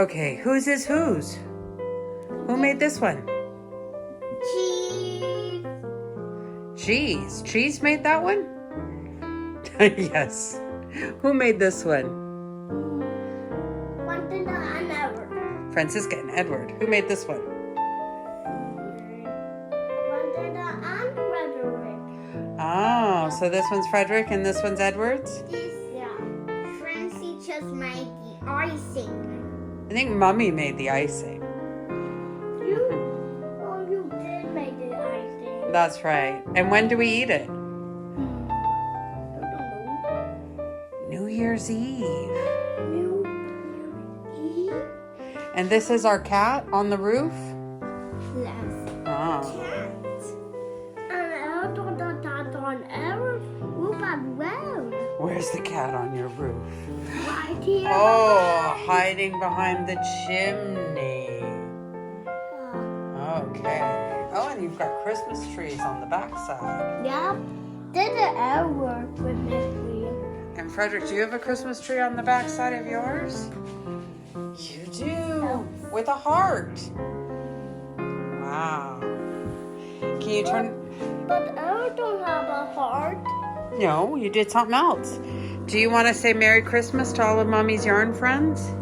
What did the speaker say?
Okay, whose is whose? Who made this one? Cheese. Cheese. Cheese made that one? Yes. Who made this one? Wanted an Edward. Francisca and Edward. Who made this one? Wanted an Frederick. Oh, so this one's Frederick and this one's Edward's? This, Francie just made the icing. I think Mommy made the icing. You did make the icing. That's right. And when do we eat it? I don't know. New Year's Eve. New Year's Eve? And this is our cat on the roof? Yes. Oh. Cat. And I thought that on our roof as well. Where's the cat on your roof? Right here. Oh, hiding behind the chimney. Okay. Oh, and you've got Christmas trees on the backside. Yep. Did it ever work with this tree? And Frederick, do you have a Christmas tree on the backside of yours? You do. With a heart. Wow. Can you turn... But I don't have a heart. No, you did something else. Do you want to say Merry Christmas to all of Mommy's yarn friends?